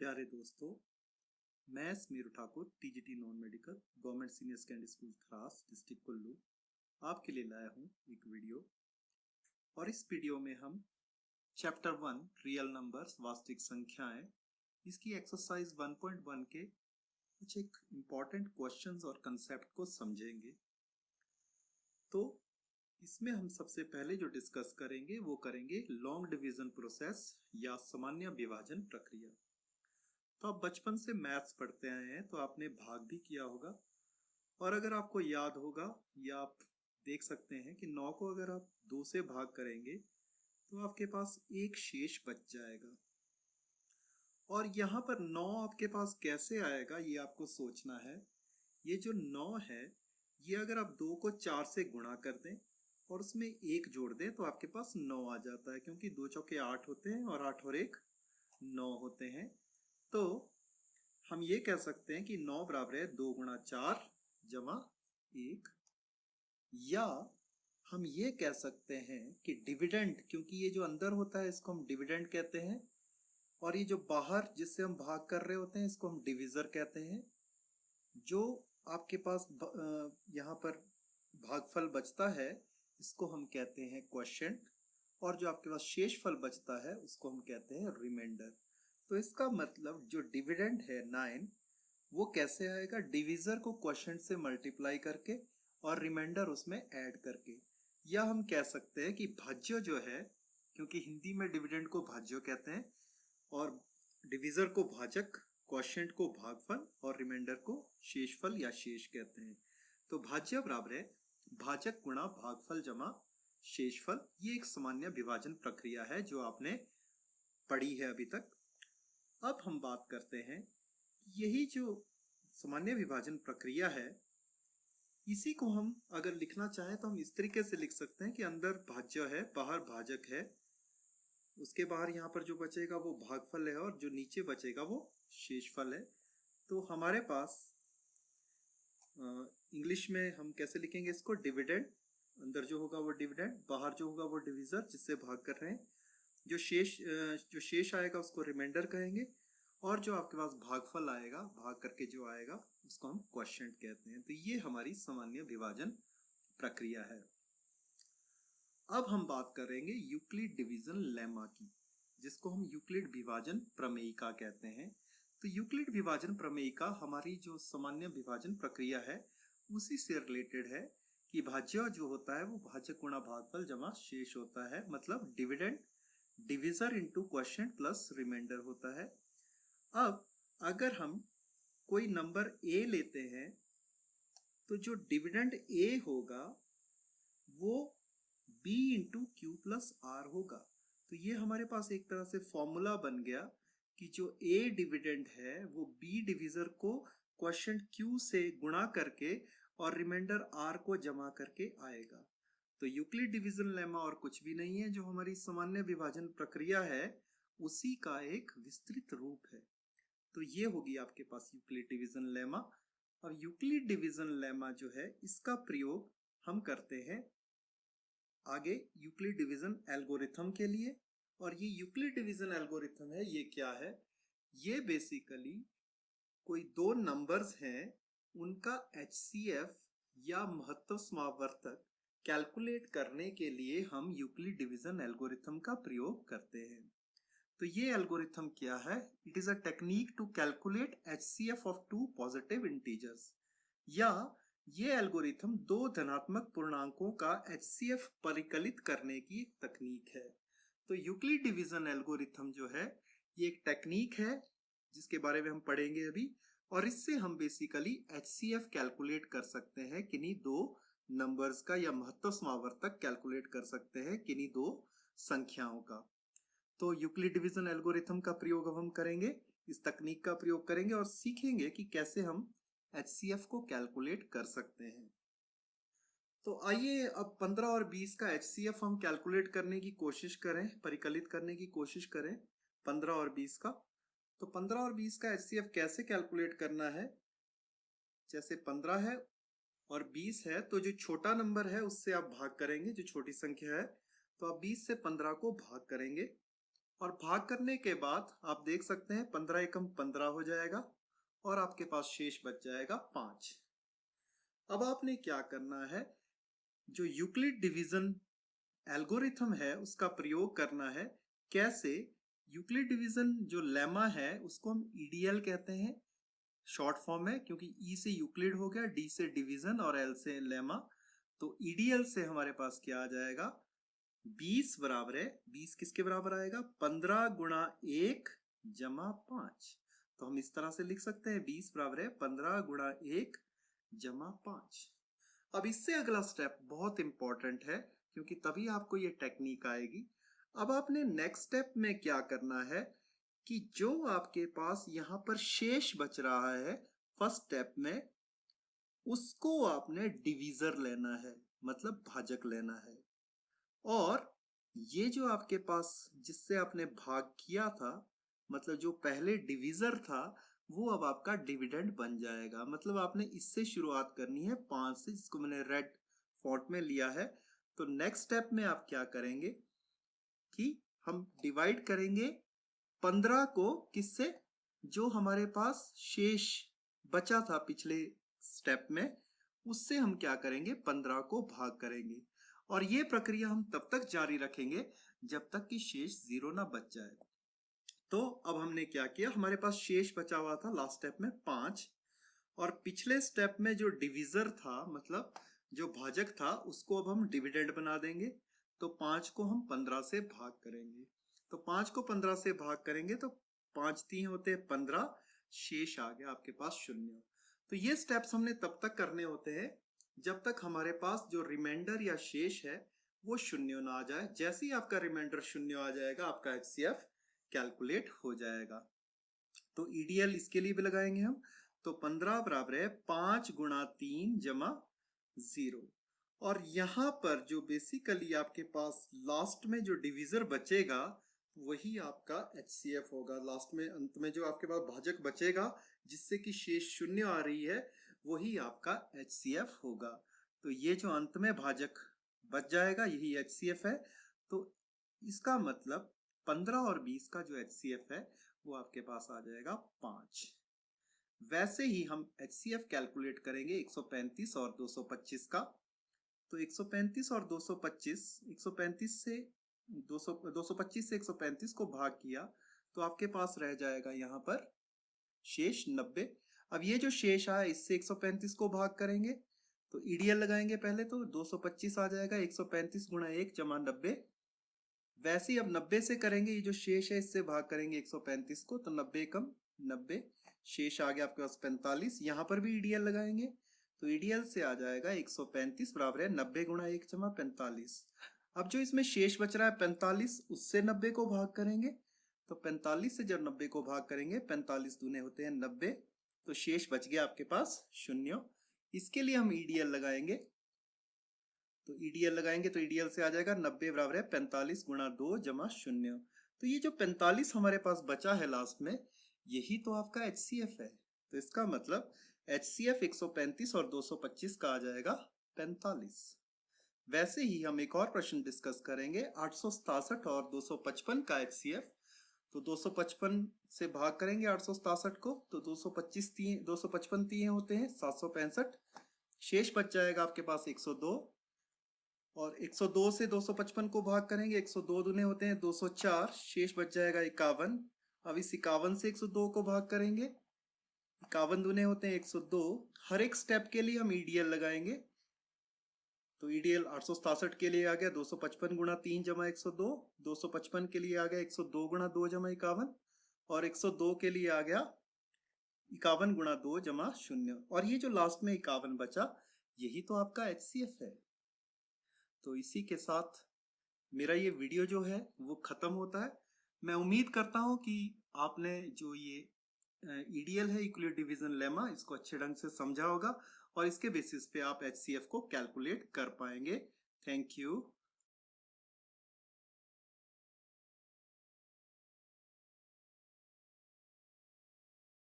प्यारे दोस्तों, मैं Smiru Thakur TGT non medical government senior secondary school Tharas district Kullu आपके लिए लाया हूँ एक वीडियो। और इस वीडियो में हम चैप्टर 1 रियल नंबर्स वास्तविक संख्याएं इसकी एक्सरसाइज 1.1 के कुछ एक इम्पॉर्टेंट क्वेश्चंस और कंसेप्ट को समझेंगे। तो इसमें हम सबसे पहले जो डिस्कस करेंगे वो करेंगे लॉन्ग डिवीजन प्रोसेस या सामान्य विभाजन प्रक्रिया। तो आप बचपन से मैथ्स पढ़ते आए हैं तो आपने भाग भी किया होगा, और अगर आपको याद होगा या आप देख सकते हैं कि 9 को अगर आप 2 से भाग करेंगे तो आपके पास एक शेष बच जाएगा। और यहाँ पर 9 आपके पास कैसे आएगा ये आपको सोचना है। ये जो 9 है ये अगर आप 2 को 4 से गुणा कर दें और उसमें 1 जोड़ दें तो आपके पास 9 आ जाता है, क्योंकि 2 चौके 8 होते हैं और 8 और 1 9 होते हैं। तो हम ये कह सकते हैं कि 9 बराबर है 2 गुणा 4 जमा 1। या हम ये कह सकते हैं कि डिविडेंड, क्योंकि ये जो अंदर होता है इसको हम डिविडेंड कहते हैं, और ये जो बाहर जिससे हम भाग कर रहे होते हैं इसको हम डिविजर कहते हैं। जो आपके पास यहाँ पर भागफल बचता है इसको हम कहते हैं क्वोशिएंट, और जो आपके पास शेषफल बचता है उसको हम कहते हैं रिमाइंडर। तो इसका मतलब जो डिविडेंड है 9 वो कैसे आएगा, डिविजर को क्वोशिएंट से मल्टीप्लाई करके और रिमाइंडर उसमें ऐड करके। या हम कह सकते हैं कि भाज्य जो है, क्योंकि हिंदी में डिविडेंड को भाज्य कहते हैं और डिविजर को भाजक, क्वोशिएंट को भागफल और रिमाइंडर को शेषफल या शेष कहते हैं। तो भाज्य बराबर है भाजक गुणा भागफल जमा शेषफल। ये एक सामान्य विभाजन प्रक्रिया है जो आपने पढ़ी है अभी तक। अब हम बात करते हैं यही जो सामान्य विभाजन प्रक्रिया है इसी को हम अगर लिखना चाहें तो हम इस तरीके से लिख सकते हैं कि अंदर भाज्य है बाहर भाजक है, उसके बाहर यहाँ पर जो बचेगा वो भागफल है और जो नीचे बचेगा वो शेषफल है। तो हमारे पास इंग्लिश में हम कैसे लिखेंगे इसको, डिविडेंड, अंदर जो होगा वो डिविडेंड, बाहर जो होगा वो डिविजर जिससे भाग कर रहे हैं, जो शेष आएगा उसको रिमाइंडर कहेंगे, और जो आपके पास भागफल आएगा भाग करके जो आएगा उसको हम क्वोशिएंट कहते हैं। तो ये हमारी सामान्य विभाजन प्रक्रिया है। अब हम बात करेंगे यूक्लिड डिवीजन लेमा की, जिसको हम यूक्लिड विभाजन प्रमेयिका कहते हैं। तो यूक्लिड विभाजन प्रमेयिका हमारी जो सामान्य विभाजन प्रक्रिया है उसी से रिलेटेड है कि भाज्य जो होता है वो भाजक गुणा भागफल जमा शेष होता है, मतलब dividend divisor into quotient plus reminder होता है। अब अगर हम कोई नंबर a लेते हैं तो जो डिविडेंड a होगा वो b into Q plus R होगा। तो ये हमारे पास एक तरह से फॉर्मूला बन गया कि जो a डिविडेंड है वो b डिविजर को क्वोशिएंट q से गुणा करके और रिमाइंडर r को जमा करके आएगा। तो यूक्लिड डिवीजन लेमा और कुछ भी नहीं है, जो हमारी सामान्य विभाजन प्रक्रिया है उसी का एक विस्तृत रूप है। तो ये होगी आपके पास यूक्लिड डिवीजन लेमा। अब यूक्लिड डिवीजन लेमा जो है इसका प्रयोग हम करते हैं आगे यूक्लिड डिवीजन एल्गोरिथम के लिए। और ये यूक्लिड डिवीजन एल्गोरिथम है ये क्या है, ये बेसिकली कोई दो नंबर्स हैं उनका HCF या महत्व समावर्तक कैलकुलेट करने के लिए हम यूक्लिड डिवीजन एल्गोरिथम का प्रयोग करते हैं। तो ये एल्गोरिथम क्या है, it is a technique to calculate HCF of two positive integers. या ये एल्गोरिथम दो धनात्मक पूर्णांकों का HCF परिकलित करने की एक तकनीक है। तो यूक्लिड डिवीजन एल्गोरिथम जो है ये एक टेक्निक है जिसके बारे में हम पढ़ेंगे अभी, और इससे हम बेसिकली HCF कैलकुलेट कर सकते हैं किन्हीं दो नंबर्स का, या महत्व समावर्तक कैलकुलेट कर सकते हैं किन्हीं दो संख्याओं का। तो यूक्लिड डिवीजन एल्गोरिथम का प्रयोग अब हम करेंगे, इस तकनीक का प्रयोग करेंगे और सीखेंगे कि कैसे हम HCF को कैलकुलेट कर सकते हैं। तो आइए अब 15 और 20 का HCF हम कैलकुलेट करने की कोशिश करें, परिकलित करने की कोशिश करें 15 और 20 का। तो 15 और 20 का HCF कैसे कैलकुलेट करना है, जैसे 15 है और 20 है तो जो छोटा नंबर है उससे आप भाग करेंगे, जो छोटी संख्या है तो आप 20 से 15 को भाग करेंगे और भाग करने के बाद आप देख सकते हैं 15 एकम 15 हो जाएगा और आपके पास शेष बच जाएगा 5। अब आपने क्या करना है, जो यूक्लिड डिवीजन एल्गोरिथम है उसका प्रयोग करना है। कैसे? यूक्लिड डिवीजन जो लेमा है उसको हम ईडीएल कहते हैं शॉर्ट फॉर्म में, क्योंकि ई से यूक्लिड हो गया, डी से डिवीजन और एल से लेमा। तो ईडीएल से हमारे पास क्या आ जाएगा, 20 बराबर है, 20 किसके बराबर आएगा, 15 गुणा 1 जमा 5। तो हम इस तरह से लिख सकते हैं 20 बराबर है 15 गुणा 1 जमा 5। अब इससे अगला स्टेप बहुत इंपॉर्टेंट है, क्योंकि तभी आपको ये टेक्निक आएगी। अब आपने नेक्स्ट स्टेप में क्या करना है कि जो आपके पास यहाँ पर शेष बच रहा है फर्स्ट स्टेप में, उसको आपने डिवीजर लेना है, मतलब भाजक लेना है। और ये जो आपके पास जिससे आपने भाग किया था, मतलब जो पहले डिवीजर था, वो अब आपका डिविडेंड बन जाएगा। मतलब आपने इससे शुरुआत करनी है 5 से, जिसको मैंने रेड फॉन्ट में लिया है। तो नेक्स्ट स्टेप में आप क्या करेंगे कि हम डिवाइड करेंगे 15 को किससे, जो हमारे पास शेष बचा था पिछले स्टेप में, उससे हम क्या करेंगे 15 को भाग करेंगे। और ये प्रक्रिया हम तब तक जारी रखेंगे जब तक कि शेष 0 ना बच जाए। तो अब हमने क्या किया, हमारे पास शेष बचा हुआ था लास्ट स्टेप में 5, और पिछले स्टेप में जो डिविजर था, मतलब जो भाजक था, उसको अब हम डिविडेंड बना देंगे। तो 5 को हम 15 से भाग करेंगे। तो 5 को 15 से भाग करेंगे तो 5 3 होते हैं 15, शेष आ गया आपके पास 0। तो ये स्टेप्स हमने तब तक करने होते हैं जब तक हमारे पास जो रिमाइंडर या शेष है वो 0 ना आ जाए। जैसे ही आपका रिमाइंडर 0 आ जाएगा, आपका एचसीएफ कैलकुलेट हो जाएगा। तो ईडीएल इसके लिए भी लगाएंगे हम। तो 15 बराबर है 5 गुणा 3 जमा 0। और यहाँ पर जो बेसिकली आपके पास लास्ट में जो डिविजर बचेगा वही आपका एचसीएफ होगा। लास्ट में अंत में जो आपके पास भाजक बचेगा जिससे कि शेष 0 आ रही है, वही आपका एचसीएफ होगा। तो ये जो अंत में भाजक बच जाएगा यही एचसीएफ है। तो इसका मतलब 15 और 20 का जो एचसीएफ है वो आपके पास आ जाएगा 5। वैसे ही हम एचसीएफ कैलकुलेट करेंगे 135 और 225 का। तो 135 और 225, 135 से 225 से 135 को भाग किया तो आपके पास रह जाएगा यहाँ पर शेष 90। अब ये जो शेष आया इससे 135 को भाग करेंगे तो ईडीएल लगाएंगे पहले, तो 225 आ जाएगा 135 गुणा 1 जमा 90। वैसे ही अब 90 से करेंगे, ये जो शेष है इससे भाग करेंगे 135 को, तो 90 कम 90, शेष आ गया आपके पास 45। यहाँ पर भी ईडीएल लगाएंगे तो ईडीएल से आ जाएगा 135 बराबर है 90 गुणा 1 जमा 45। अब जो इसमें शेष बच रहा है 45, उससे 90 को भाग करेंगे। तो 45 से जब 90 को भाग करेंगे, 45 दूने होते हैं 90, तो शेष बच गया आपके पास 0। इसके लिए हम ईडीएल लगाएंगे। तो ईडीएल लगाएंगे तो ईडीएल से आ जाएगा 90 बराबर है 45 गुणा 2 जमा 0। तो ये जो 45 हमारे पास बचा है लास्ट में, यही तो आपका एचसीएफ है। तो इसका मतलब एचसीएफ 135 और 225 का आ जाएगा 45। वैसे ही हम एक और प्रश्न डिस्कस करेंगे 867 और 255 का एचसीएफ। तो 255 से भाग करेंगे 867 को, तो 255 तीन होते हैं 765, शेष बच जाएगा आपके पास 102। और 102 से 255 को भाग करेंगे, 102 दूने होते हैं 204, शेष बच जाएगा 51। अब इस 51 से 102 को भाग करेंगे, 51 दूने होते हैं 102। हर एक स्टेप के लिए हम ईडीएल लगाएंगे। तो ईडीएल 867 के लिए आ गया 255 गुणा 3 जमा 102, 255 के लिए आ गया 102 गुणा 2 जमा 51, और 102 के लिए आ गया 51 गुणा 2 जमा 0। और ये जो लास्ट में 51 बचा, यही तो आपका एचसीएफ है। तो इसी के साथ मेरा ये वीडियो जो है वो खत्म होता है। मैं उम्मीद करता हूँ कि आपने जो ये ईडीएल है, यूक्लिड डिवीजन लेमा, इसको अच्छे ढंग से समझा होगा और इसके बेसिस पे आप एचसीएफ को कैलकुलेट कर पाएंगे। Thank you.